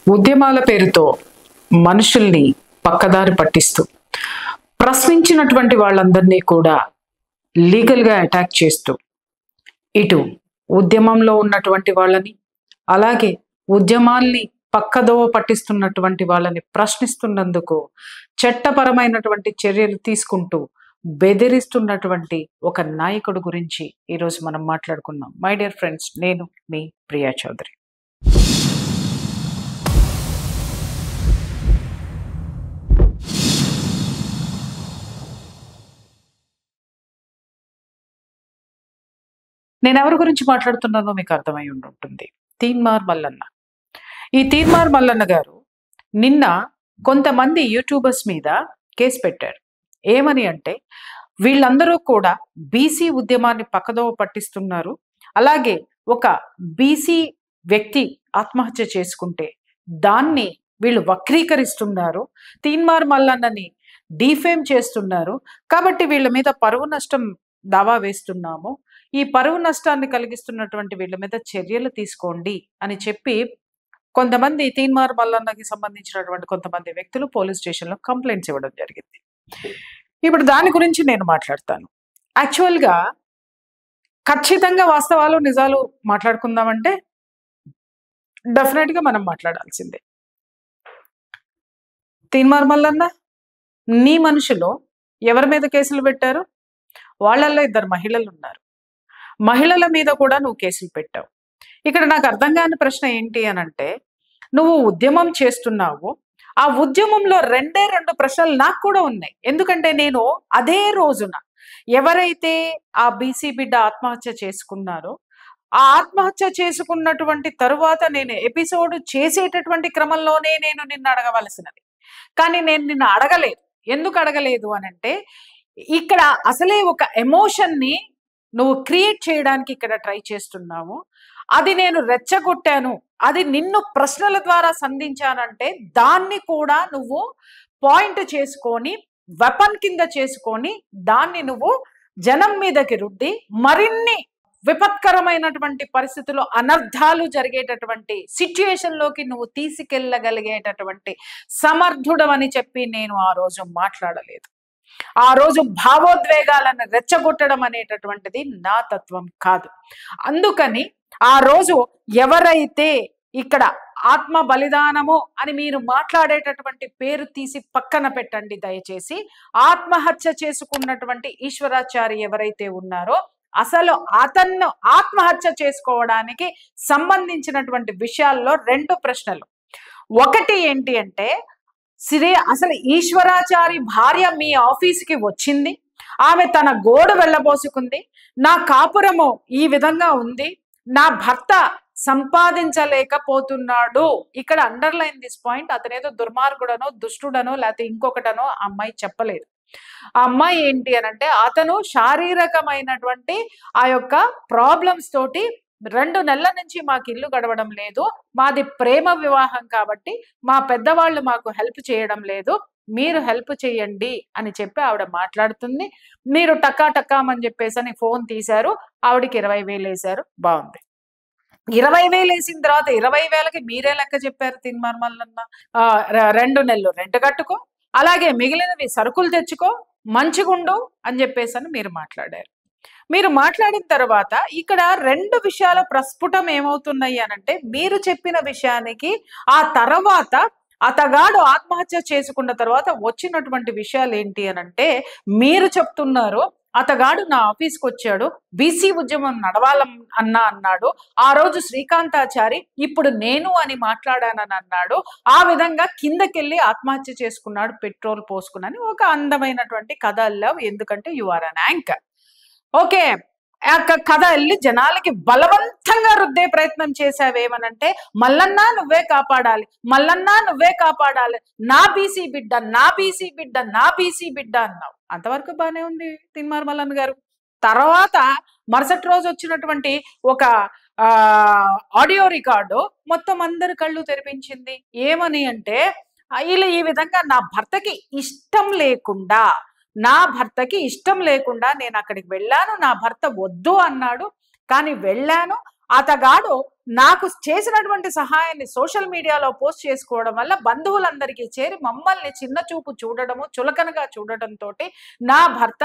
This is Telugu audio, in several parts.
ఉద్యమాల పేరుతో మనుషుల్ని పక్కదారి పట్టిస్తూ ప్రశ్నించినటువంటి వాళ్ళందరినీ కూడా లీగల్గా అటాక్ చేస్తూ ఇటు ఉద్యమంలో ఉన్నటువంటి వాళ్ళని అలాగే ఉద్యమాల్ని పక్కదోవ పట్టిస్తున్నటువంటి వాళ్ళని ప్రశ్నిస్తున్నందుకు చట్టపరమైనటువంటి చర్యలు తీసుకుంటూ బెదిరిస్తున్నటువంటి ఒక నాయకుడు గురించి ఈరోజు మనం మాట్లాడుకుందాం. మై డియర్ ఫ్రెండ్స్, నేను మీ ప్రియా చౌదరి. నేను ఎవరి గురించి మాట్లాడుతున్నానో మీకు అర్థమై ఉంటుంది. తీన్మార్ మల్లన్న. ఈ తీన్మార్ మల్లన్న గారు నిన్న కొంతమంది యూట్యూబర్స్ మీద కేసు పెట్టారు. ఏమని అంటే, వీళ్ళందరూ కూడా బీసీ ఉద్యమాన్ని పక్కదోవ పట్టిస్తున్నారు, అలాగే ఒక బీసీ వ్యక్తి ఆత్మహత్య చేసుకుంటే దాన్ని వీళ్ళు వక్రీకరిస్తున్నారు, తీన్మార్ మల్లన్నని డీఫేమ్ చేస్తున్నారు, కాబట్టి వీళ్ళ మీద పరువు నష్టం దావా వేస్తున్నాము, ఈ పరువు నష్టాన్ని కలిగిస్తున్నటువంటి వీళ్ళ మీద చర్యలు తీసుకోండి అని చెప్పి కొంతమంది తీన్మార్ మల్లన్నకి సంబంధించినటువంటి కొంతమంది వ్యక్తులు పోలీస్ స్టేషన్లో కంప్లైంట్స్ ఇవ్వడం జరిగింది. ఇప్పుడు దాని గురించి నేను మాట్లాడతాను. యాక్చువల్గా ఖచ్చితంగా వాస్తవాలు నిజాలు మాట్లాడుకుందామంటే డెఫినెట్గా మనం మాట్లాడాల్సిందే. తీన్మార్ మల్లన్న, నీ మనుషులు ఎవరి మీద కేసులు పెట్టారు? వాళ్ళల్లో 2 మహిళలు ఉన్నారు. మహిళల మీద కూడా నువ్వు కేసులు పెట్టావు. ఇక్కడ నాకు అర్థం కాని ప్రశ్న ఏంటి అనంటే, నువ్వు ఉద్యమం చేస్తున్నావు, ఆ ఉద్యమంలో 2 ప్రశ్నలు నాకు కూడా ఉన్నాయి. ఎందుకంటే నేను అదే రోజున ఎవరైతే ఆ బీసీ బిడ్డ ఆత్మహత్య చేసుకున్నారో, ఆ ఆత్మహత్య చేసుకున్నటువంటి తరువాత నేను ఎపిసోడ్ చేసేటటువంటి క్రమంలోనే నేను నిన్ను అడగవలసినది, కానీ నేను నిన్ను అడగలేదు. ఎందుకు అడగలేదు అనంటే, ఇక్కడ అసలే ఒక ఎమోషన్ని నువ్వు క్రియేట్ చేయడానికి ఇక్కడ ట్రై చేస్తున్నావు. అది నేను రెచ్చగొట్టాను, అది నిన్ను ప్రశ్నల ద్వారా సంధించానంటే దాన్ని కూడా నువ్వు పాయింట్ చేసుకొని వెపన్ కింద చేసుకొని దాన్ని నువ్వు జనం మీదకి రుద్ది మరిన్ని విపత్కరమైనటువంటి పరిస్థితుల్లో అనర్థాలు జరిగేటటువంటి సిచ్యుయేషన్లోకి నువ్వు తీసుకెళ్ళగలిగేటటువంటి సమర్థుడవని చెప్పి నేను ఆ రోజు మాట్లాడలేదు. ఆ రోజు భావోద్వేగాలను రెచ్చగొట్టడం అనేటటువంటిది నా తత్వం కాదు. అందుకని ఆ రోజు ఎవరైతే ఇక్కడ ఆత్మ బలిదానము అని మీరు మాట్లాడేటటువంటి పేరు తీసి పక్కన పెట్టండి దయచేసి. ఆత్మహత్య చేసుకున్నటువంటి ఈశ్వరాచారి ఎవరైతే ఉన్నారో, అసలు అతన్ని ఆత్మహత్య చేసుకోవడానికి సంబంధించినటువంటి విషయాల్లో 2 ప్రశ్నలు. ఒకటి ఏంటి అంటే, అసలు ఈశ్వరాచారి భార్య మీ ఆఫీస్కి వచ్చింది, ఆమె తన గోడు వెళ్ళబోసుకుంది, నా కాపురము ఈ విధంగా ఉంది, నా భర్త సంపాదించలేకపోతున్నాడు. ఇక్కడ అండర్లైన్ దిస్ పాయింట్. అతనేదో దుర్మార్గుడనో దుష్టుడనో లేకపోతే ఇంకొకటనో ఆ అమ్మాయి చెప్పలేదు. ఆ అమ్మాయి ఏంటి అనంటే, అతను శారీరకమైనటువంటి ఆ యొక్క ప్రాబ్లమ్స్ తోటి 2 నెలల నుంచి మాకు ఇల్లు గడవడం లేదు, మాది ప్రేమ వివాహం కాబట్టి మా పెద్దవాళ్ళు మాకు హెల్ప్ చేయడం లేదు, మీరు హెల్ప్ చేయండి అని చెప్పి ఆవిడ మాట్లాడుతుంది. మీరు టక్కా టక్కామని చెప్పేసి అని ఫోన్ తీశారు, ఆవిడకి 20,000 వేశారు. బాగుంది. 20,000 వేసిన తర్వాత 20,000కి మీరే లెక్క చెప్పారు తీన్మార్ మల్లన్న. 2 నెలలు రెంట్ కట్టుకో, అలాగే మిగిలినవి సరుకులు తెచ్చుకో, మంచిగుండు అని చెప్పేసి అని మీరు మాట్లాడారు. మీరు మాట్లాడిన తర్వాత ఇక్కడ 2 విషయాలు ప్రస్ఫుటం ఏమవుతున్నాయి అనంటే, మీరు చెప్పిన విషయానికి ఆ తర్వాత అతగాడు ఆత్మహత్య చేసుకున్న తర్వాత వచ్చినటువంటి విషయాలు ఏంటి అనంటే, మీరు చెప్తున్నారు అతగాడు నా ఆఫీస్కి వచ్చాడు, బీసీ ఉద్యమం అన్నాడు, ఆ రోజు శ్రీకాంతాచారి ఇప్పుడు నేను అని మాట్లాడానని అన్నాడు, ఆ విధంగా కిందకెళ్ళి ఆత్మహత్య చేసుకున్నాడు పెట్రోల్ పోసుకున్నాని ఒక అందమైనటువంటి కథ అల్లావు. ఎందుకంటే you are an anchor. Okay, కథ వెళ్ళి జనాలకి బలవంతంగా రుద్దే ప్రయత్నం చేశావేమనంటే, మల్లన్న నువ్వే కాపాడాలి, మల్లన్న నువ్వే కాపాడాలి, నా బీసీ బిడ్డ, నా బీసీ బిడ్డ, నా బీసీ బిడ్డ అన్నావు. అంతవరకు బాగానే ఉంది తీన్మార్ మల్లన్న గారు. తర్వాత మరుసటి రోజు వచ్చినటువంటి ఒక ఆడియో రికార్డు మొత్తం అందరి కళ్ళు తెరిపించింది. ఏమని అంటే, ఇలా ఈ విధంగా నా భర్తకి ఇష్టం లేకుండా నేను అక్కడికి వెళ్ళాను, నా భర్త వద్దు అన్నాడు, కానీ వెళ్ళాను, అతగాడు నాకు చేసినటువంటి సహాయాన్ని సోషల్ మీడియాలో పోస్ట్ చేసుకోవడం వల్ల బంధువులందరికీ చేరి మమ్మల్ని చిన్న చూపు చూడడము, చులకనగా చూడడంతో నా భర్త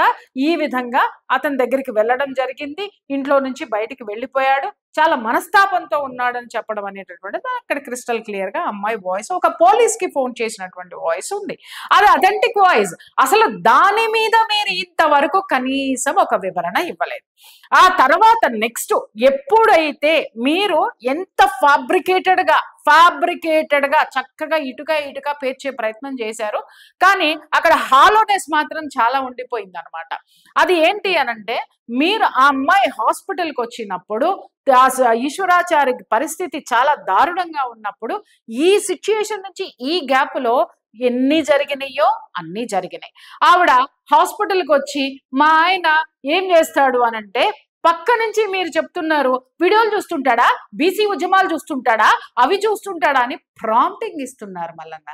ఈ విధంగా అతని దగ్గరికి వెళ్ళడం జరిగింది, ఇంట్లో నుంచి బయటికి వెళ్ళిపోయాడు, చాలా మనస్తాపంతో ఉన్నాడని చెప్పడం అనేటటువంటిది అక్కడ క్రిస్టల్ క్లియర్ గా అమ్మాయి వాయిస్, ఒక పోలీస్ కి ఫోన్ చేసినటువంటి వాయిస్ ఉంది. అది అథెంటిక్ వాయిస్. అసలు దాని మీద మీరు ఇంతవరకు కనీసం ఒక వివరణ ఇవ్వలేదు. ఆ తర్వాత నెక్స్ట్ ఎప్పుడైతే మీరు ఎంత ఫ్యాబ్రికేటెడ్ గా చక్కగా ఇటుక పేర్చే ప్రయత్నం చేశారు, కానీ అక్కడ హాలోనెస్ మాత్రం చాలా ఉండిపోయింది అనమాట. అది ఏంటి అనంటే, మీరు ఆ అమ్మాయి హాస్పిటల్కి వచ్చినప్పుడు ఈశ్వరాచారి పరిస్థితి చాలా దారుణంగా ఉన్నప్పుడు ఈ సిచ్యుయేషన్ నుంచి ఈ గ్యాప్ లో ఎన్ని జరిగినాయో అన్ని జరిగినాయి. ఆవిడ హాస్పిటల్కి వచ్చి మా ఆయన ఏం చేస్తాడు అనంటే, పక్క నుంచి మీరు చెప్తున్నారు వీడియోలు చూస్తుంటాడా, బీసీ ఉద్యమాలు చూస్తుంటాడా, అవి చూస్తుంటాడా అని ప్రాంప్టింగ్ ఇస్తున్నారు. మల్లన్న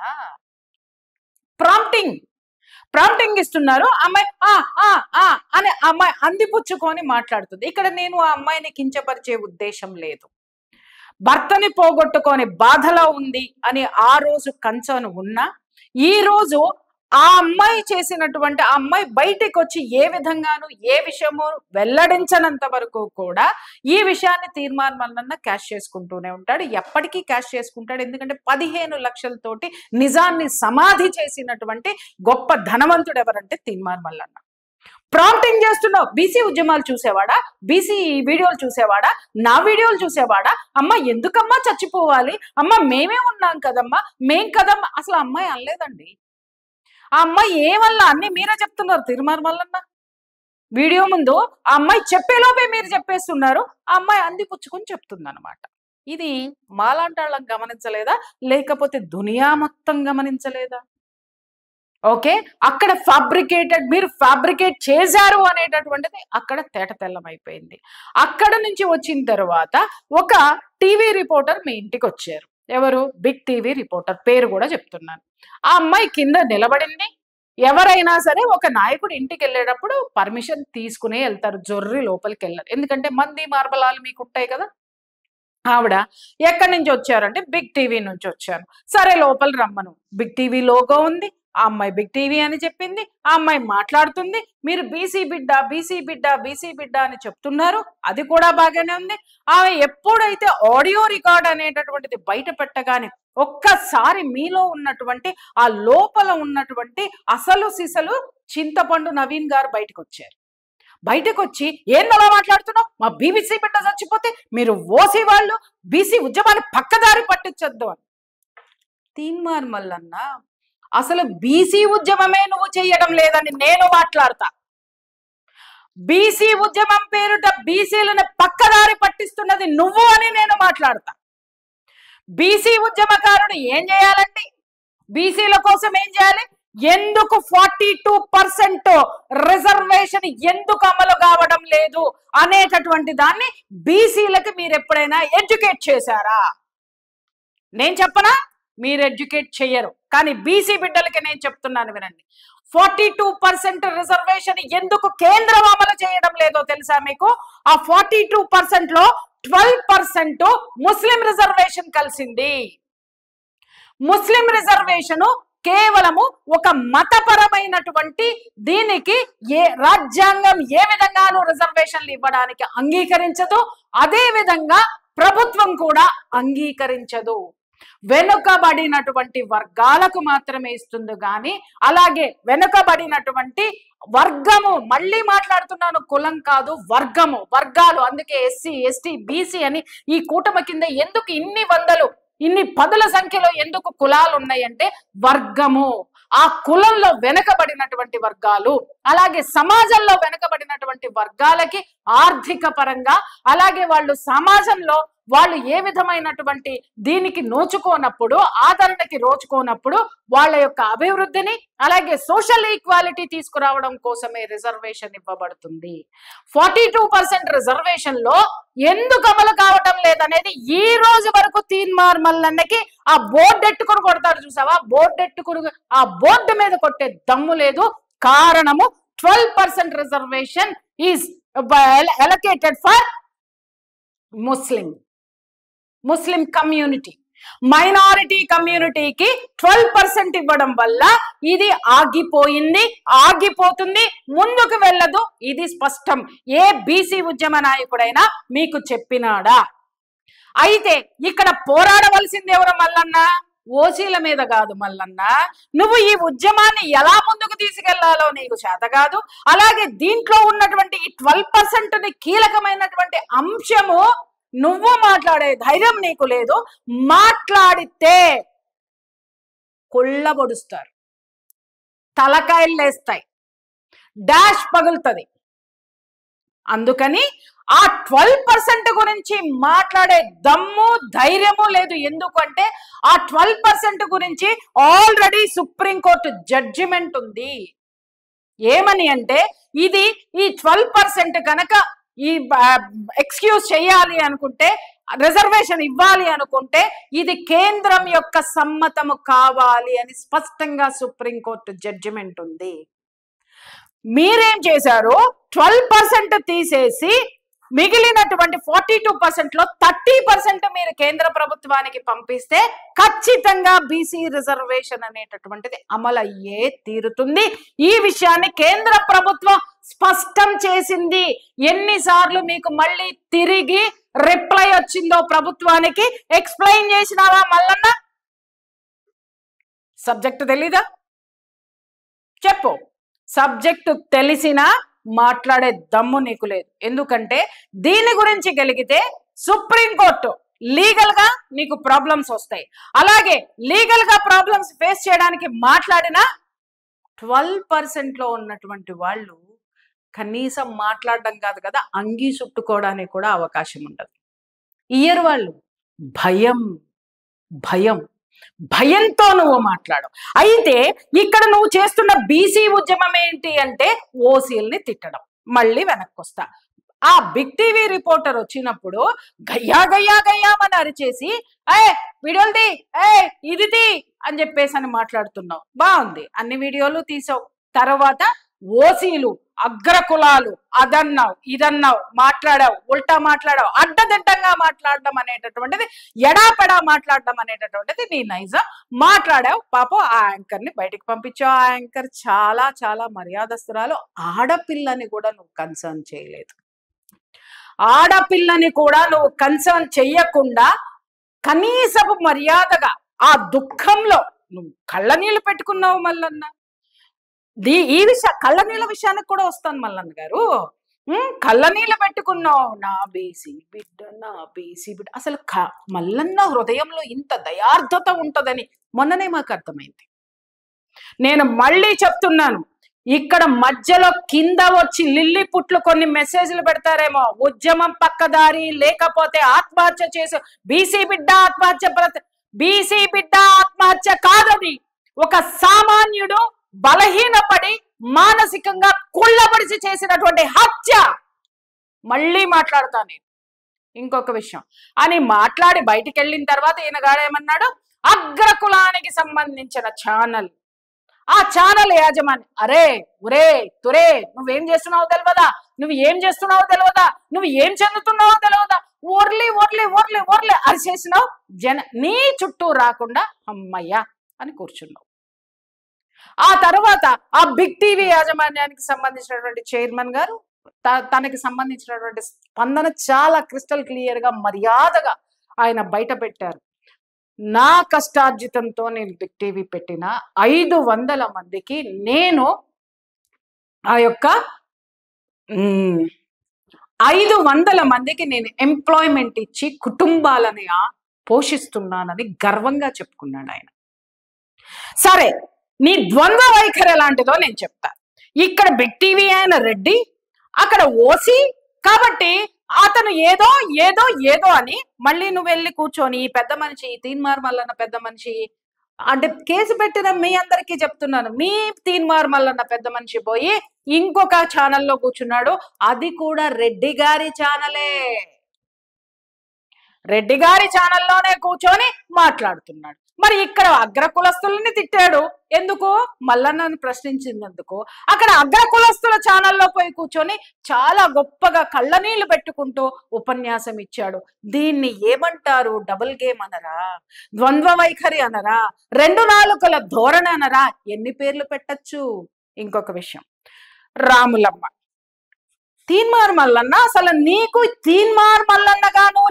ప్రాంప్టింగ్ ఇస్తున్నారు. అమ్మాయి అని అమ్మాయి అందిపుచ్చుకొని మాట్లాడుతుంది. ఇక్కడ నేను ఆ అమ్మాయిని కించపరిచే ఉద్దేశం లేదు. భర్తని పోగొట్టుకొని బాధలో ఉంది అని ఆ రోజు కన్సర్న్ ఉన్నా, ఈ రోజు ఆ అమ్మాయి చేసినటువంటి, ఆ అమ్మాయి బయటికి వచ్చి ఏ విధంగాను ఏ విషయము వెల్లడించనంత వరకు కూడా ఈ విషయాన్ని తీర్మాన్ మల్లన్న క్యాష్ చేసుకుంటూనే ఉంటాడు, ఎప్పటికీ క్యాష్ చేసుకుంటాడు. ఎందుకంటే 15 లక్షలతోటి నిజాన్ని సమాధి చేసినటువంటి గొప్ప ధనవంతుడు ఎవరంటే తీర్మాన్ మల్లన్న. ప్రాంప్టింగ్ చేస్తున్నావు, బీసీ ఉద్యమాలు చూసేవాడా, బీసీ వీడియోలు చూసేవాడా, నా వీడియోలు చూసేవాడా, అమ్మ ఎందుకమ్మా చచ్చిపోవాలి, అమ్మ మేమే ఉన్నాం కదమ్మా, మేం కదమ్మా. అసలు అమ్మాయి అనలేదండి. ఆ అమ్మాయి ఏమల్లా అన్ని మీరే చెప్తున్నారు తీర్మాన్ మల్లన్న. వీడియో ముందు ఆ అమ్మాయి చెప్పేలోపే మీరు చెప్పేస్తున్నారు, ఆ అమ్మాయి అందిపుచ్చుకొని చెప్తుంది అనమాట. ఇది మాలాంటి వాళ్ళం గమనించలేదా, లేకపోతే దునియా మొత్తం గమనించలేదా? ఓకే, అక్కడ మీరు ఫ్యాబ్రికేట్ చేశారు అనేటటువంటిది అక్కడ తేట తెల్లమైపోయింది. అక్కడ నుంచి వచ్చిన తర్వాత ఒక టీవీ రిపోర్టర్ మీ ఇంటికి వచ్చారు. ఎవరు? బిగ్ టీవీ రిపోర్టర్, పేరు కూడా చెప్తున్నాను. ఆ అమ్మాయి కింద నిలబడింది. ఎవరైనా సరే ఒక నాయకుడు ఇంటికి వెళ్ళేటప్పుడు పర్మిషన్ తీసుకునే వెళ్తారు, జొర్రి లోపలికి వెళ్ళారు. ఎందుకంటే మంది మార్బలాలు మీకు ఉంటాయి కదా. ఆవిడ ఎక్కడి నుంచి వచ్చారంటే బిగ్ టీవీ నుంచి వచ్చాను. సరే లోపల రమ్మను, బిగ్ టీవీ లోగో ఉంది, ఆ అమ్మాయి బిగ్ టీవీ అని చెప్పింది, ఆ అమ్మాయి మాట్లాడుతుంది, మీరు బీసీ బిడ్డ అని చెప్తున్నారు, అది కూడా బాగానే ఉంది. ఆమె ఎప్పుడైతే ఆడియో రికార్డ్ అనేటటువంటిది బయట పెట్టగానే ఒక్కసారి మీలో ఉన్నటువంటి ఆ లోపల ఉన్నటువంటి అసలు సిసలు చింతపండు నవీన్ గారు బయటకు వచ్చారు. బయటకు వచ్చి ఏందలా మాట్లాడుతున్నావు, మా బీసీ బిడ్డ చచ్చిపోతే మీరు ఓసీ వాళ్ళు బీసీ ఉద్యమాన్ని పక్కదారి పట్టించొద్దు అని. తీర్మాన్ మల్లన్న, అసలు బీసీ ఉద్యమమే నువ్వు చేయడం లేదని నేను మాట్లాడతా. బీసీ ఉద్యమం పేరుట బీసీలను పక్కదారి పట్టిస్తున్నది నువ్వు అని నేను మాట్లాడతా. బీసీ ఉద్యమకారుడు ఏం చేయాలండి, బీసీల కోసం ఏం చేయాలి, ఎందుకు 42% రిజర్వేషన్ ఎందుకు అమలు కావడం లేదు అనేటటువంటి దాన్ని బీసీలకు మీరు ఎప్పుడైనా ఎడ్యుకేట్ చేశారా? నేను చెప్పనా, మీరు ఎడ్యుకేట్ చెయ్యరు. కానీ బీసీ బిడ్డలకి నేను చెప్తున్నాను వినండి, 42% రిజర్వేషన్ ఎందుకు కేంద్రం అమలు చేయడం లేదో తెలుసా మీకు? ఆ 42% లో 12% ముస్లిం రిజర్వేషన్ కలిసింది. ముస్లిం రిజర్వేషన్ కేవలము ఒక మతపరమైనటువంటి దీనికి రాజ్యాంగం ఏ విధంగానూ రిజర్వేషన్లు ఇవ్వడానికి అంగీకరించదు, అదే విధంగా ప్రభుత్వం కూడా అంగీకరించదు. వెనుకబడినటువంటి వర్గాలకు మాత్రమే ఇస్తుంది. కానీ అలాగే వెనుకబడినటువంటి వర్గము, మళ్ళీ మాట్లాడుతున్నాను, కులం కాదు, వర్గాలు, అందుకే ఎస్సీ ఎస్టీ బీసీ అని ఈ కూటమి కింద ఎందుకు ఇన్ని పదుల సంఖ్యలో ఎందుకు కులాలు ఉన్నాయంటే వర్గము. ఆ కులంలో వెనుకబడినటువంటి వర్గాలు, అలాగే సమాజంలో వెనుకబడినటువంటి వర్గాలకి ఆర్థిక పరంగా, అలాగే వాళ్ళు సమాజంలో వాళ్ళు ఏ విధమైనటువంటి దీనికి నోచుకోనప్పుడు, ఆదరణకి నోచుకోనప్పుడు వాళ్ళ యొక్క అభివృద్ధిని, అలాగే సోషల్ ఈక్వాలిటీ తీసుకురావడం కోసమే రిజర్వేషన్ ఇవ్వబడుతుంది. 42% రిజర్వేషన్ లో ఎందుకు అమలు కావటం లేదనేది ఈ రోజు వరకు తీర్మాన్ మల్లన్నకి ఆ బోర్డు ఎట్టుకుని కొడతారు చూసావా, ఆ బోర్డు మీద కొట్టే దమ్ము లేదు. కారణము 12% reservation is allocated for Muslim community, minority కమ్యూనిటీకి 12% ఇవ్వడం వల్ల ఇది ఆగిపోతుంది, ముందుకు వెళ్ళదు. ఇది స్పష్టం. ఏ బీసీ ఉద్యమ నాయకుడైనా మీకు చెప్పినాడా? అయితే ఇక్కడ పోరాడవలసింది ఎవరు మల్లన్న? ఓసీల మీద కాదు మల్లన్న. నువ్వు ఈ ఉద్యమాన్ని ఎలా ముందుకు తీసుకెళ్లాలో నీకు చేత కాదు. అలాగే దీంట్లో ఉన్నటువంటి ఈ 12% కీలకమైనటువంటి అంశము నువ్వు మాట్లాడే ధైర్యం నీకు లేదు. మాట్లాడితే కొల్లబొడుస్తారు, తలకాయలు లేస్తాయి, డాష్ పగులుతుంది. అందుకని ఆ 12% గురించి మాట్లాడే దమ్ము ధైర్యము లేదు. ఎందుకంటే ఆ 12% గురించి ఆల్రెడీ సుప్రీంకోర్టు జడ్జిమెంట్ ఉంది. ఏమని అంటే ఇది ఈ 12% కనుక ఈ ఎక్స్క్యూజ్ చేయాలి అనుకుంటే, రిజర్వేషన్ ఇవ్వాలి అనుకుంటే ఇది కేంద్రం యొక్క సమ్మతము కావాలి అని స్పష్టంగా సుప్రీంకోర్టు జడ్జిమెంట్ ఉంది. మీరేం చేశారు? 12% తీసేసి మిగిలినటువంటి 42%లో 30% మీరు కేంద్ర ప్రభుత్వానికి పంపిస్తే ఖచ్చితంగా బీసీ రిజర్వేషన్ అనేటటువంటిది అమలయ్యే తీరుతుంది. ఈ విషయాన్ని కేంద్ర ప్రభుత్వం స్పష్టం చేసింది. ఎన్నిసార్లు మీకు మళ్ళీ తిరిగి రిప్లై వచ్చిందో ప్రభుత్వానికి ఎక్స్ప్లెయిన్ చేసినావా మల్లన్న? సబ్జెక్టు తెలీదా? చెప్పు. సబ్జెక్టు తెలిసినా మాట్లాడే దమ్ము నీకు లేదు. ఎందుకంటే దీని గురించి గెలిగితే సుప్రీంకోర్టు లీగల్ గా నీకు ప్రాబ్లమ్స్ వస్తాయి. అలాగే లీగల్ గా ప్రాబ్లమ్స్ ఫేస్ చేయడానికి మాట్లాడిన 12%లో ఉన్నటువంటి వాళ్ళు కనీసం మాట్లాడడం కాదు కదా, అంగీ చుట్టుకోవడానికి కూడా అవకాశం ఉండదు. ఇయర్ వాళ్ళు భయంతో నువ్వు మాట్లాడు. అయితే ఇక్కడ నువ్వు చేస్తున్న బీసీ ఉద్యమం ఏంటి అంటే ఓసీల్ని తిట్టడం. మళ్ళీ వెనక్కి వస్తా. ఆ బిగ్ టీవీ రిపోర్టర్ వచ్చినప్పుడు గయ్యామని అరిచేసి వీడియోలది ఇది అని చెప్పేసి అని మాట్లాడుతున్నావు. బాగుంది, అన్ని వీడియోలు తీసావు. తర్వాత ఓసీలు, అగ్రకులాలు అదన్నావు, ఇదన్నావు, మాట్లాడావు, ఉల్టా మాట్లాడావు, అడ్డదిడ్డంగా మాట్లాడడం అనేటటువంటిది, ఎడాపెడా మాట్లాడడం అనేటటువంటిది నీ నైజం. మాట్లాడావు. పాపం ఆ యాంకర్ని బయటికి పంపించావు. ఆ యాంకర్ చాలా చాలా మర్యాదస్తురాలు. ఆడపిల్లని కూడా నువ్వు కన్సర్న్ చేయలేదు. ఆడపిల్లని కూడా నువ్వు కన్సర్న్ చెయ్యకుండా కనీసపు మర్యాదగా ఆ దుఃఖంలో నువ్వు కళ్ళనీళ్ళు పెట్టుకున్నావు మల్లన్న. ఈ కళ్ళనీళ్ళ విషయానికి కూడా వస్తాను మల్లన్న గారు. కళ్ళనీళ్ళు పెట్టుకున్నావు. నా బీసీ బిడ్డ. అసలు మల్లన్న హృదయంలో ఇంత దయార్థత ఉంటుందని మొన్ననే మాకు అర్థమైంది. నేను మళ్ళీ చెప్తున్నాను, ఇక్కడ మధ్యలో కింద వచ్చి లిల్లీ పుట్లు కొన్ని మెసేజ్లు పెడతారేమో, ఉద్యమం పక్కదారి, లేకపోతే ఆత్మహత్య చేసి బీసీ బిడ్డ ఆత్మహత్య కాదది. ఒక సామాన్యుడు బలహీనపడి మానసికంగా కుళ్ళబడిసి చేసినటువంటి హత్య. మళ్ళీ మాట్లాడతా నేను ఇంకొక విషయం అని మాట్లాడి బయటికి వెళ్ళిన తర్వాత ఈయనగాడేమన్నాడు, అగ్రకులానికి సంబంధించిన ఛానల్, ఆ ఛానల్ యాజమాని ఒరే తురే నువ్వేం చేస్తున్నావో తెలియదా, నువ్వు ఏం చెందుతున్నావో తెలియదా, ఓర్లీ అరిచేసినావు. నీ చుట్టూ రాకుండా అమ్మయ్యా అని కూర్చున్నావు. ఆ తర్వాత ఆ బిగ్ టీవీ యాజమాన్యానికి సంబంధించినటువంటి చైర్మన్ గారు తనకి సంబంధించినటువంటి స్పందన చాలా క్రిస్టల్ క్లియర్ గా మర్యాదగా ఆయన బయట పెట్టారు. నా కష్టార్జితంతో నేను బిగ్ టీవీ పెట్టిన 500 మందికి నేను ఆ యొక్క 500 మందికి నేను ఎంప్లాయ్మెంట్ ఇచ్చి కుటుంబాలని పోషిస్తున్నానని గర్వంగా చెప్పుకున్నాడు ఆయన. సరే, నీ ద్వంద్వ వైఖరి ఎలాంటిదో నేను చెప్తా. ఇక్కడ బిగ్ టీవీ ఆయన రెడ్డి, అక్కడ ఓసీ కాబట్టి అతను ఏదో అని మళ్ళీ నువ్వు వెళ్ళి కూర్చొని పెద్ద మనిషి తీన్మార్ మల్లన్న పెద్ద మనిషి అంటే కేసు పెట్టిన మీ అందరికీ చెప్తున్నాను, మీ తీన్మార్ మల్లన్న పెద్ద మనిషి పోయి ఇంకొక ఛానల్లో కూర్చున్నాడు. అది కూడా రెడ్డి గారి ఛానలే. రెడ్డి గారి ఛానల్లోనే కూర్చొని మాట్లాడుతున్నాడు. మరి ఇక్కడ అగ్ర కులస్తులని తిట్టాడు ఎందుకు? మల్లన్నను ప్రశ్నించినందుకు. అక్కడ అగ్ర కులస్తుల ఛానల్లో పోయి కూర్చొని చాలా గొప్పగా కళ్ళనీళ్లు పెట్టుకుంటూ ఉపన్యాసం ఇచ్చాడు. దీన్ని ఏమంటారు? డబుల్ గేమ్ అనరా? ద్వంద్వ వైఖరి అనరా? రెండు నాలుకల ధోరణి అనరా? ఎన్ని పేర్లు పెట్టచ్చు? ఇంకొక విషయం, రాములమ్మ, తీన్మార్ మల్లన్న, అసలు నీకు తీన్మార్ మల్లన్నగాను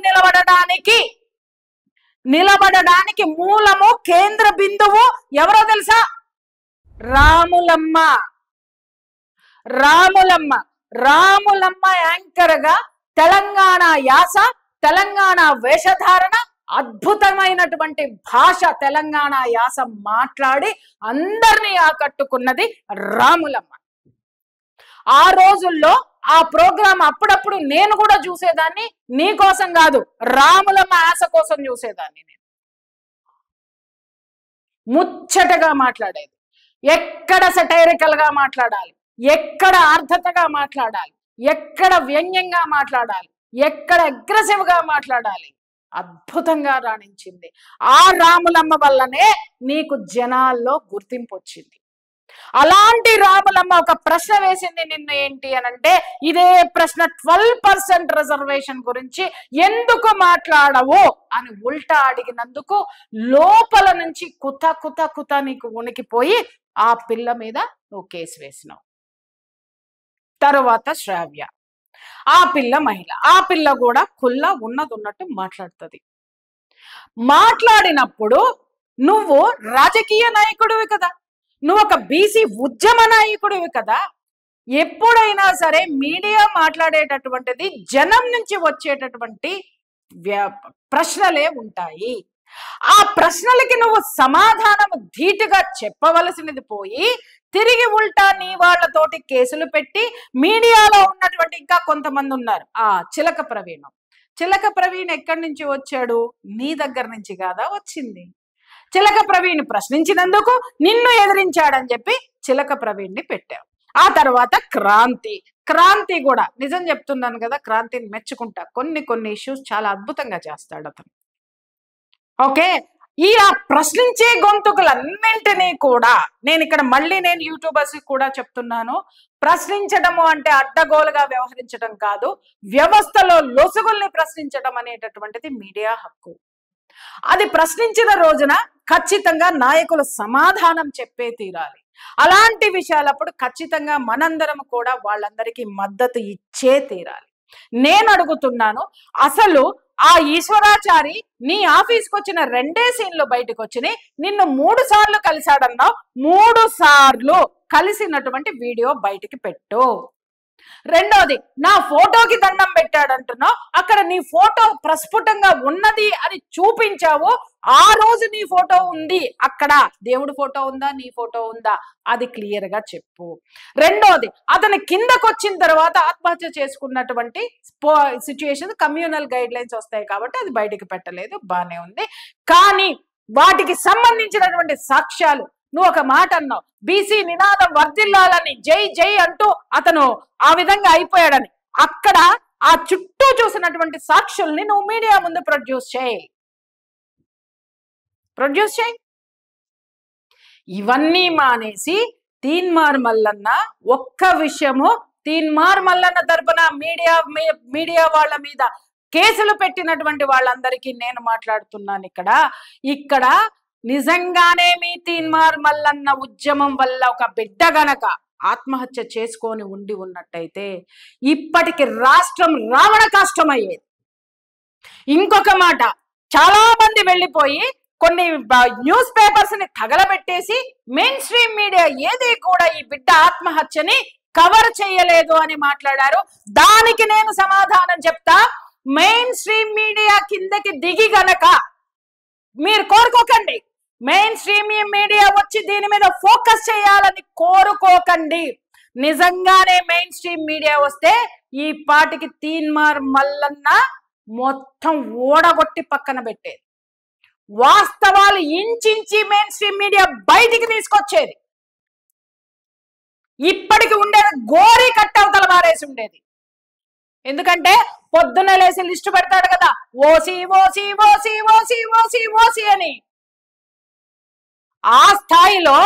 నిలబడడానికి మూలము, కేంద్ర బిందువు ఎవరో తెలుసా? రాములమ్మ. రాములమ్మ యాంకర్ గా తెలంగాణ యాస, తెలంగాణ వేషధారణ, అద్భుతమైనటువంటి భాష, తెలంగాణ యాస మాట్లాడి అందరినీ ఆకట్టుకున్నది రాములమ్మ. ఆ రోజుల్లో ఆ ప్రోగ్రాం అప్పుడప్పుడు నేను కూడా చూసేదాన్ని, నీ కోసం కాదు, రాములమ్మ ఆశ కోసం చూసేదాన్ని. నేను ముచ్చటగా మాట్లాడేది, ఎక్కడ సటైరికల్ గా మాట్లాడాలి, ఎక్కడ అర్థతగా మాట్లాడాలి, ఎక్కడ వ్యంగ్యంగా మాట్లాడాలి, ఎక్కడ అగ్రెసివ్ గా మాట్లాడాలి, అద్భుతంగా రాణించింది. ఆ రాములమ్మ వల్లనే నీకు జనాల్లో గుర్తింపు వచ్చింది. అలాంటి రాములమ్మ ఒక ప్రశ్న వేసింది నిన్న, ఏంటి అనంటే ఇదే ప్రశ్న, 12% రిజర్వేషన్ గురించి ఎందుకు మాట్లాడవు అని ఉల్టా అడిగినందుకు లోపల నుంచి కుత నీకు ఉనికిపోయి ఆ పిల్ల మీద నువ్వు కేసు వేసినావు. తరువాత శ్రావ్య, ఆ పిల్ల మహిళ, ఆ పిల్ల కూడా కుల్లా ఉన్నట్టు మాట్లాడుతుంది. మాట్లాడినప్పుడు నువ్వు రాజకీయ నాయకుడివి కదా, నువ్వు ఒక బీసీ ఉద్యమ నాయకుడివి కదా. ఎప్పుడైనా సరే మీడియా మాట్లాడేటటువంటిది జనం నుంచి వచ్చేటటువంటి ప్రశ్నలే ఉంటాయి. ఆ ప్రశ్నలకి నువ్వు సమాధానం ధీటుగా చెప్పవలసినది పోయి తిరిగి ఉల్టా నీ వాళ్ళతోటి కేసులు పెట్టి, మీడియాలో ఉన్నటువంటి ఇంకా కొంతమంది ఉన్నారు, ఆ చిలక ప్రవీణ్ ఎక్కడి నుంచి వచ్చాడు? నీ దగ్గర నుంచి కాదా వచ్చింది? చిలక ప్రవీణ్ ప్రశ్నించినందుకు నిన్ను ఎదిరించాడని చెప్పి చిలక ప్రవీణ్ని పెట్టావు. ఆ తర్వాత క్రాంతి కూడా, నిజం చెప్తున్నాను కదా, క్రాంతిని మెచ్చుకుంటా. కొన్ని ఇష్యూస్ చాలా అద్భుతంగా చేస్తాడు అతను. ఓకే, ఈ ఆ ప్రశ్నించే గొంతుకులన్నింటినీ కూడా నేను యూట్యూబర్స్ కూడా చెప్తున్నాను, ప్రశ్నించడము అంటే అడ్డగోలుగా వ్యవహరించడం కాదు, వ్యవస్థలో లొసుగుల్ని ప్రశ్నించడం అనేటటువంటిది మీడియా హక్కు. అది ప్రశ్నించిన రోజున ఖచ్చితంగా నాయకులు సమాధానం చెప్పే తీరాలి. అలాంటి విషయాలప్పుడు ఖచ్చితంగా మనందరం కూడా వాళ్ళందరికీ మద్దతు ఇచ్చే తీరాలి. నేను అడుగుతున్నాను, అసలు ఆ ఈశ్వరాచారి నీ ఆఫీస్కి వచ్చిన 2 సీన్లు బయటకు వచ్చినాయి, నిన్ను 3 సార్లు కలిశాడన్నావు, 3 సార్లు కలిసినటువంటి వీడియో బయటికి పెట్టు. రెండోది, నా ఫోటోకి దండం పెట్టాడంటున్నావు, అక్కడ నీ ఫోటో ప్రస్ఫుటంగా ఉన్నది అని చూపించావు. ఆ రోజు నీ ఫోటో ఉంది, అక్కడ దేవుడి ఫోటో ఉందా, నీ ఫోటో ఉందా, అది క్లియర్ గా చెప్పు. రెండోది, అతని కిందకు వచ్చిన తర్వాత ఆత్మహత్య చేసుకున్నటువంటి సిచ్యుయేషన్, కమ్యూనల్ గైడ్ లైన్స్ వస్తాయి కాబట్టి అది బయటికి పెట్టలేదు, బానే ఉంది. కానీ వాటికి సంబంధించినటువంటి సాక్ష్యాలు, నువ్వు ఒక మాట అన్నావు, బీసీ నినాదం వర్ధిల్లాలని జై జై అంటూ అతను ఆ విధంగా అయిపోయాడని. అక్కడ ఆ చుట్టూ చూసినటువంటి సాక్షుల్ని నువ్వు మీడియా ముందు ప్రొడ్యూస్ చేయి. ఇవన్నీ మానేసి తీన్మార్ మల్లన్న ఒక్క విషయము, తీన్మార్ మల్లన్న తరపున మీడియా వాళ్ళ మీద కేసులు పెట్టినటువంటి వాళ్ళందరికీ నేను మాట్లాడుతున్నాను. ఇక్కడ నిజంగానే మీ తీన్మార్ మల్లన్న ఉద్యమం వల్ల ఒక బిడ్డ గనక ఆత్మహత్య చేసుకొని ఉన్నట్టయితే ఇప్పటికి రాష్ట్రం రావణ కష్టమయ్యేది. ఇంకొక మాట, చాలా మంది వెళ్ళిపోయి కొన్ని న్యూస్ పేపర్స్ ని తగలబెట్టేసి మెయిన్ స్ట్రీమ్ మీడియా ఏది కూడా ఈ బిడ్డ ఆత్మహత్యని కవర్ చేయలేదు అని మాట్లాడారు. దానికి నేను సమాధానం చెప్తా, మెయిన్ స్ట్రీమ్ మీడియా కిందకి దిగి గనక మీరు కోరుకోకండి, మెయిన్ స్ట్రీమ్ మీడియా వచ్చి దీని మీద ఫోకస్ చేయాలని కోరుకోకండి. నిజంగానే మెయిన్ స్ట్రీమ్ మీడియా వస్తే ఈ పాటికి తీన్మార్ మల్లన్న మొత్తం ఓడగొట్టి పక్కన పెట్టేది, వాస్తవాలు ఇంచించి మెయిన్ స్ట్రీమ్ మీడియా బయటికి తీసుకొచ్చేది. ఇప్పటికి ఉండేది గోరీ కట్టవతల మారేసి ఉండేది. ఎందుకంటే పొద్దున్న లేసి లిస్టు పెడతాడు కదా, OC OC OC OC OC OC అని. ఆ స్థాయిలో,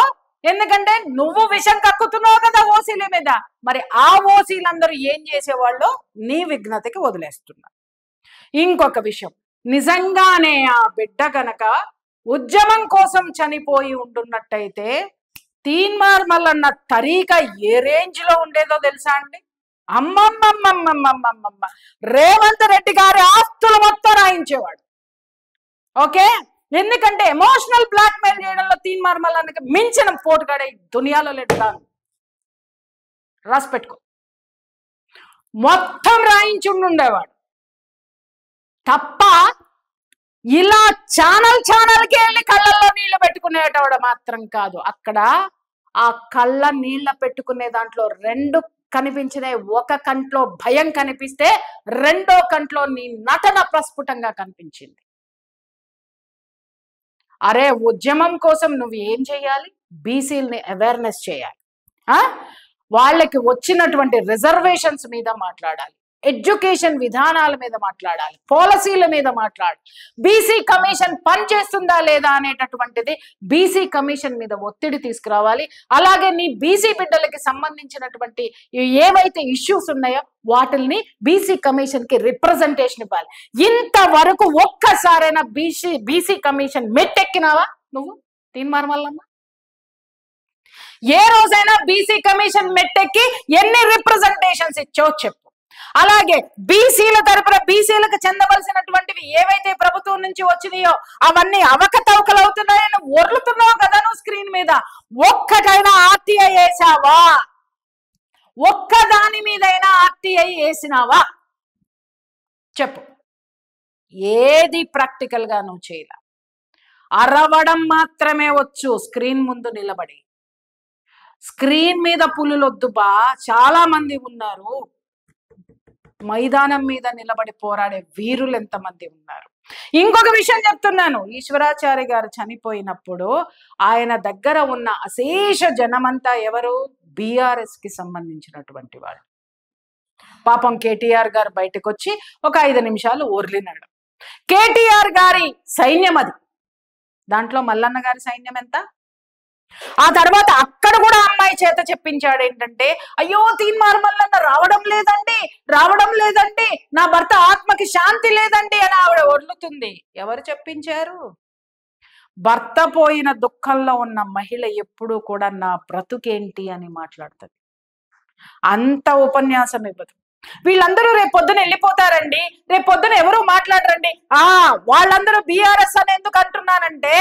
ఎందుకంటే నువ్వు విషం కక్కుతున్నావు కదా ఓసీల మీద, మరి ఆ ఓసీలందరూ ఏం చేసేవాళ్ళు నీ విఘ్నతకి వదిలేస్తున్నా. ఇంకొక విషయం, నిజంగానే ఆ బిడ్డ గనక ఉద్యమం కోసం చనిపోయి ఉంటున్నట్టయితే తీన్మార్ మల్లన్న తరీక ఏ రేంజ్ లో ఉండేదో తెలుసా అండి? అమ్మమ్మమ్మమ్మమ్మమ్మమ్మ, రేవంత్ రెడ్డి గారి ఆస్తులు మొత్తం రాయించేవాడు. ఓకే, ఎందుకంటే ఎమోషనల్ బ్లాక్ మెయిల్ చేయడంలో తీన్మార్ మల్లన్నకి మించిన పోటుగాడే దునియాలో లేడు. రాసి పెట్టుకో, మొత్తం రాయించుండేవాడు తప్ప ఇలా ఛానల్కి వెళ్ళి కళ్ళల్లో నీళ్లు పెట్టుకునేటవాడు మాత్రం కాదు. అక్కడ ఆ కళ్ళ నీళ్ల పెట్టుకునే దాంట్లో రెండు కనిపించినాయి. ఒక కంట్లో భయం కనిపిస్తే రెండో కంట్లో నీ నటన ప్రస్ఫుటంగా కనిపించింది. అరే, ఉద్యమం కోసం నువ్వు ఏం చేయాలి? బీసీలని అవేర్నెస్ చేయాలి, వాళ్ళకి వచ్చినటువంటి రిజర్వేషన్స్ మీద మాట్లాడాలి, ఎడ్యుకేషన్ విధానాల మీద మాట్లాడాలి, పాలసీల మీద మాట్లాడాలి, బీసీ కమిషన్ పనిచేస్తుందా లేదా అనేటటువంటిది బీసీ కమిషన్ మీద ఒత్తిడి తీసుకురావాలి. అలాగే నీ బీసీ బిడ్డలకి సంబంధించినటువంటి ఏవైతే ఇష్యూస్ ఉన్నాయో వాటిల్ని బీసీ కమిషన్ కి రిప్రజెంటేషన్ ఇవ్వాలి. ఇంతవరకు ఒక్కసారైనా బీసీ కమిషన్ మెట్టెక్కినావా నువ్వు తీన్మార్ మల్లన్న? ఏ రోజైనా బీసీ కమిషన్ మెట్టెక్కి ఎన్ని రిప్రజెంటేషన్స్ ఇచ్చావో చెప్పు. అలాగే బీసీల తరపున బీసీలకు చెందవలసినటువంటివి ఏవైతే ప్రభుత్వం నుంచి వచ్చినాయో అవన్నీ అవకతవకలు అవుతున్నాయని ఒర్లుతున్నావు కదా నువ్వు స్క్రీన్ మీద. ఒక్కటైనా ఆర్టీఐ వేసావా? ఒక్క దాని మీదైనా ఆర్టీఐ వేసినావా? చెప్పు. ఏది ప్రాక్టికల్ గా నువ్వు చేయలే. అరవడం మాత్రమే వచ్చు స్క్రీన్ ముందు నిలబడి. స్క్రీన్ మీద పులులొద్దు బా, చాలా మంది ఉన్నారు. మైదానం మీద నిలబడి పోరాడే వీరులు ఎంతమంది ఉన్నారు. ఇంకొక విషయం చెప్తున్నాను, ఈశ్వరాచారి గారు చనిపోయినప్పుడు ఆయన దగ్గర ఉన్న అశేష జనమంతా ఎవరు? బీఆర్ఎస్ కి సంబంధించినటువంటి వాళ్ళు. పాపం కేటీఆర్ గారు బయటకు వచ్చి ఒక 5 నిమిషాలు ఓర్లినాడు. కేటీఆర్ గారి సైన్యం అది, దాంట్లో మల్లన్న గారి సైన్యం ఎంత? ఆ తర్వాత అక్కడ కూడా అమ్మాయి చేత చెప్పించాడు ఏంటంటే, అయ్యో తీన్మార్ మల్లన్న రావడం లేదండి, నా భర్త ఆత్మకి శాంతి లేదండి అని ఆవిడ ఒర్లుతుంది. ఎవరు చెప్పించారు? భర్త పోయిన దుఃఖంలో ఉన్న మహిళ ఎప్పుడూ కూడా నా బ్రతుకేంటి అని మాట్లాడుతుంది. అంత ఉపన్యాసం ఇవ్వదు. వీళ్ళందరూ రేపొద్దున వెళ్ళిపోతారండి, రేపొద్దున ఎవరు మాట్లాడరండి. వాళ్ళందరూ బీఆర్ఎస్ అని ఎందుకు అంటున్నానంటే,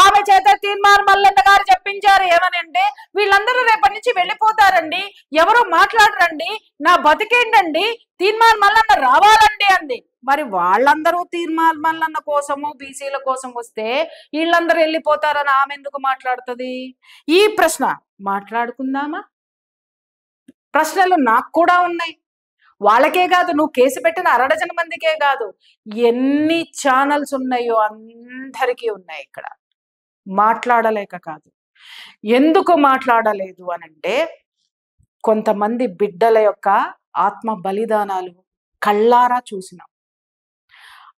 ఆమె చేత తీన్మార్ మల్లన్న గారు చెప్పించారు ఏమనంటే, వీళ్ళందరూ రేపటి నుంచి వెళ్ళిపోతారండి, ఎవరు మాట్లాడరండి, నా బతికేంటండి, తీన్మార్ మల్లన్న రావాలండి అంది. మరి వాళ్ళందరూ తీన్మార్ మల్లన్న కోసము బీసీల కోసం వస్తే వీళ్ళందరూ వెళ్ళిపోతారని ఆమె ఎందుకు మాట్లాడుతుంది? ఈ ప్రశ్న మాట్లాడుకుందామా? ప్రశ్నలు నాకు కూడా ఉన్నాయి. వాళ్ళకే కాదు, నువ్వు కేసు పెట్టిన 60 మందికే కాదు, ఎన్ని ఛానల్స్ ఉన్నాయో అందరికీ ఉన్నాయి. ఇక్కడ మాట్లాడలేక కాదు. ఎందుకు మాట్లాడలేదు అనంటే, కొంతమంది బిడ్డల యొక్క ఆత్మ బలిదానాలు కళ్ళారా చూసినాం.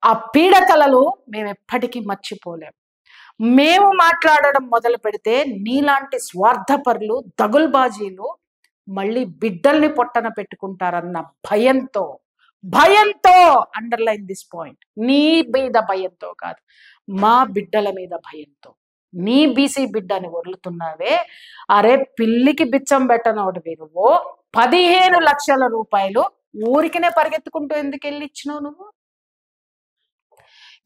ఆ పీడకలలు మేము ఎప్పటికీ మర్చిపోలేం. మేము మాట్లాడడం మొదలు పెడితే నీలాంటి స్వార్థపరులు, దగుల్బాజీలు మళ్ళీ బిడ్డల్ని పొట్టన పెట్టుకుంటారన్న భయంతో అండర్లైన్ దిస్ పాయింట్, నీ మీద భయంతో కాదు, మా బిడ్డల మీద భయంతో. నీ బీసీ బిడ్డని వదులుతున్నావే, అరే పిల్లికి బిచ్చం పెట్టనోడు నువ్వు 15 లక్షల రూపాయలు ఊరికినే పరిగెత్తుకుంటూ ఎందుకు వెళ్ళి ఇచ్చినావు నువ్వు?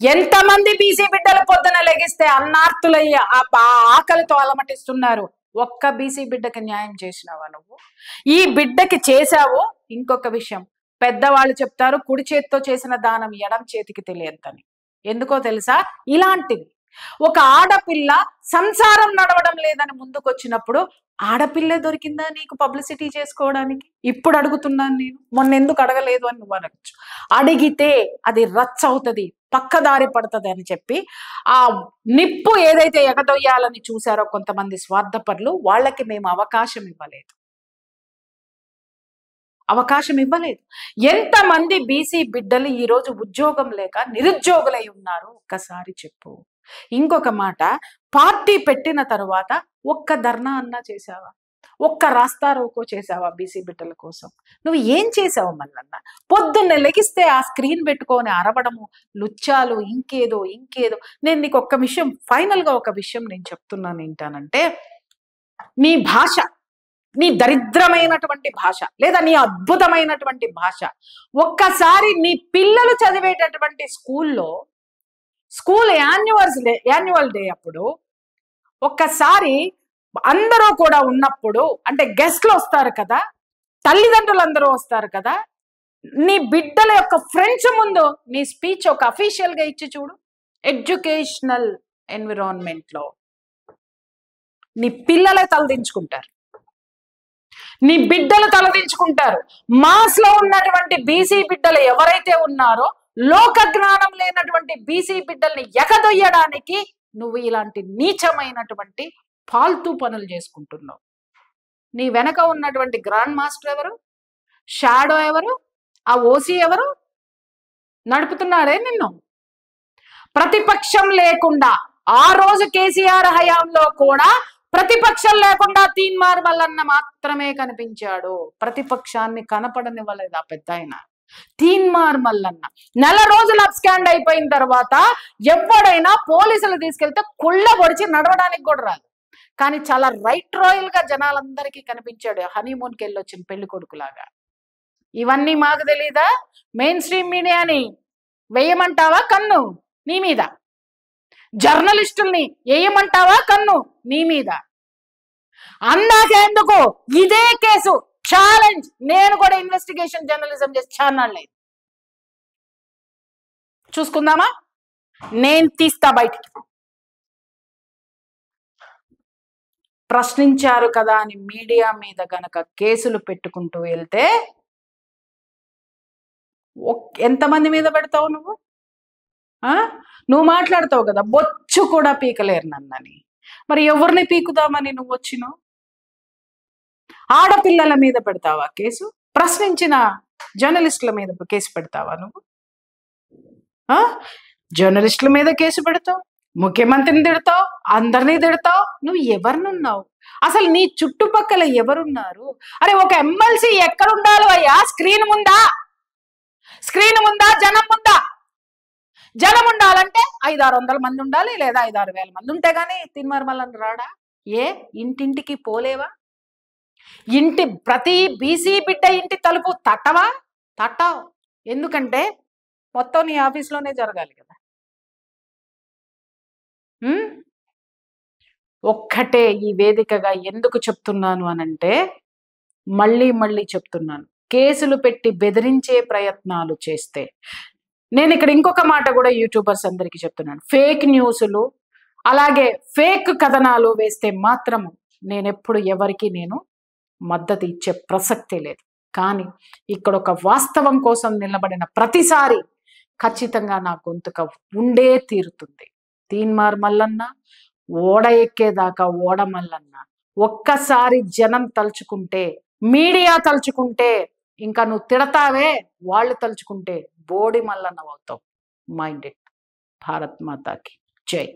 ఎంతమంది బీసీ బిడ్డలు పొద్దున లెగిస్తే అన్నార్తులయ్యి ఆకలితో అలమటిస్తున్నారు. ఒక్క బీసీ బిడ్డకి న్యాయం చేసినావా నువ్వు? ఈ బిడ్డకి చేశావు. ఇంకొక విషయం, పెద్దవాళ్ళు చెప్తారు, కుడి చేతితో చేసిన దానం ఎడం చేతికి తెలియద్దని. ఎందుకో తెలుసా? ఇలాంటివి ఒక ఆడపిల్ల సంసారం నడవడం లేదని ముందుకు వచ్చినప్పుడు, ఆడపిల్లే దొరికిందా నీకు పబ్లిసిటీ చేసుకోవడానికి? ఇప్పుడు అడుగుతున్నాను నేను, మొన్న ఎందుకు అడగలేదు అని నువ్వు అనొచ్చు. అడిగితే అది రచ్చ అవుతుంది, పక్కదారి పడుతుంది అని చెప్పి ఆ నిప్పు ఏదైతే ఎగదొయ్యాలని చూశారో కొంతమంది స్వార్థపరులు, వాళ్ళకి మేము అవకాశం ఇవ్వలేదు. ఎంతమంది బీసీ బిడ్డలు ఈరోజు ఉద్యోగం లేక నిరుద్యోగులై ఉన్నారు ఒక్కసారి చెప్పు. ఇంకొక మాట, పార్టీ పెట్టిన తర్వాత ఒక్క ధర్నా అన్నా చేసావా? ఒక్క రాస్తా రోకో చేసావా బీసీ బిడ్డల కోసం? నువ్వు ఏం చేసావు మల్లన్న? పొద్దున్నే లెగిస్తే ఆ స్క్రీన్ పెట్టుకొని అరవడము, లుచ్చాలు, ఇంకేదో ఇంకేదో. నేను నీకు ఒక్క విషయం, ఫైనల్గా ఒక విషయం నేను చెప్తున్నాను ఏంటనంటే, నీ భాష, నీ దరిద్రమైనటువంటి భాష లేదా నీ అద్భుతమైనటువంటి భాష ఒక్కసారి నీ పిల్లలు చదివేటటువంటి స్కూల్ యాన్యువల్ డే అప్పుడు ఒక్కసారి అందరూ కూడా ఉన్నప్పుడు, అంటే గెస్ట్లు వస్తారు కదా, తల్లిదండ్రులు అందరూ వస్తారు కదా, నీ బిడ్డల యొక్క ఫ్రెండ్స్ ముందు నీ స్పీచ్ ఒక అఫీషియల్ గా ఇచ్చి చూడు. ఎడ్యుకేషనల్ ఎన్విరాన్మెంట్ లో నీ పిల్లలే తలదించుకుంటారు, నీ బిడ్డలు తలదించుకుంటారు. మాస్ లో ఉన్నటువంటి బీసీ బిడ్డలు ఎవరైతే ఉన్నారో, లోక జ్ఞానం లేనటువంటి బీసీ బిడ్డల్ని ఎగదొయ్యడానికి నువ్వు ఇలాంటి నీచమైనటువంటి ఫాల్తూ పనులు చేసుకుంటున్నావు. నీ వెనక ఉన్నటువంటి గ్రాండ్ మాస్టర్ ఎవరు? షాడో ఎవరు? ఆ ఓసీ ఎవరు? నడుపుతున్నారే నిన్ను? ప్రతిపక్షం లేకుండా, ఆ రోజు కేసీఆర్ హయాంలో కూడా ప్రతిపక్షం లేకుండా తీన్మార్ మల్లన్న మాత్రమే కనిపించాడు. ప్రతిపక్షాన్ని కనపడనివ్వలేదు ఆ పెద్ద ఆయన తీన్మార్ మల్లన్న. నెల రోజులు అబ్స్కాండ్ అయిపోయిన తర్వాత ఎవడైనా పోలీసులు తీసుకెళ్తే కుళ్ళ పొడిచి నడవడానికి కూడా రాదు. కానీ చాలా రాయల్ గా జనాలందరికీ కనిపించాడు, హనీమూన్కి వెళ్ళొచ్చిన పెళ్లి కొడుకులాగా. ఇవన్నీ మాకు తెలీదా? మెయిన్ స్ట్రీమ్ మీడియాని వేయమంటావా కన్ను నీ మీద? జర్నలిస్టుల్ని వేయమంటావా కన్ను నీ మీద? అందాకెందుకు ఇదే కేసు ఛాలెంజ్. నేను కూడా ఇన్వెస్టిగేషన్ జర్నలిజం చేసి ఛానల్ చూసుకుందామా? నేను తీస్తా బయటికి. ప్రశ్నించారు కదా అని మీడియా మీద గనక కేసులు పెట్టుకుంటూ వెళ్తే ఎంతమంది మీద పెడతావు నువ్వు? నువ్వు మాట్లాడతావు కదా, బొచ్చు కూడా పీకలేరు నన్నని. మరి ఎవరిని పీకుదామని నువ్వు వచ్చినావు? ఆడపిల్లల మీద పెడతావా కేసు? ప్రశ్నించిన జర్నలిస్టుల మీద కేసు పెడతావా నువ్వు? జర్నలిస్టుల మీద కేసు పెడతావు, ముఖ్యమంత్రిని తిడతావు, అందరినీ తిడతావు. నువ్వు ఎవరినున్నావు? అసలు నీ చుట్టుపక్కల ఎవరున్నారు? అరే ఒక ఎమ్మెల్సీ ఎక్కడుండాలి అయ్యా? స్క్రీన్ ముందా? జనం ముందా? జనం ఉండాలంటే 500-600 మంది ఉండాలి, లేదా 5-6 వేల మంది ఉంటే గానీ తీన్మార్ మల్లన్న రాడా? ఇంటింటికి పోలేవా? ప్రతి బీసీ బిడ్డ ఇంటి తలుపు తట్టవు. ఎందుకంటే మొత్తం నీ ఆఫీస్లోనే జరగాలి కదా. ఒక్కటే ఈ వేదికగా ఎందుకు చెప్తున్నాను అనంటే, మళ్ళీ చెప్తున్నాను, కేసులు పెట్టి బెదిరించే ప్రయత్నాలు చేస్తే, నేను ఇక్కడ ఇంకొక మాట కూడా యూట్యూబర్స్ అందరికీ చెప్తున్నాను, ఫేక్ న్యూస్లు అలాగే ఫేక్ కథనాలు వేస్తే మాత్రము నేనెప్పుడు ఎవరికి మద్దతు ఇచ్చే ప్రసక్తే లేదు. కానీ ఇక్కడ ఒక వాస్తవం కోసం నిలబడిన ప్రతిసారి ఖచ్చితంగా నా గొంతుక ఉండే తీరుతుంది. తీన్మార్ మల్లన్న ఓడ ఎక్కేదాకా ఓడ మల్లన్న. ఒక్కసారి జనం తలుచుకుంటే, మీడియా తలుచుకుంటే, ఇంకా నువ్వు తిడతావే, వాళ్ళు తలుచుకుంటే బోడి మల్లన్న అవుతావు. Mind it. భారత్ మాతాకి జై.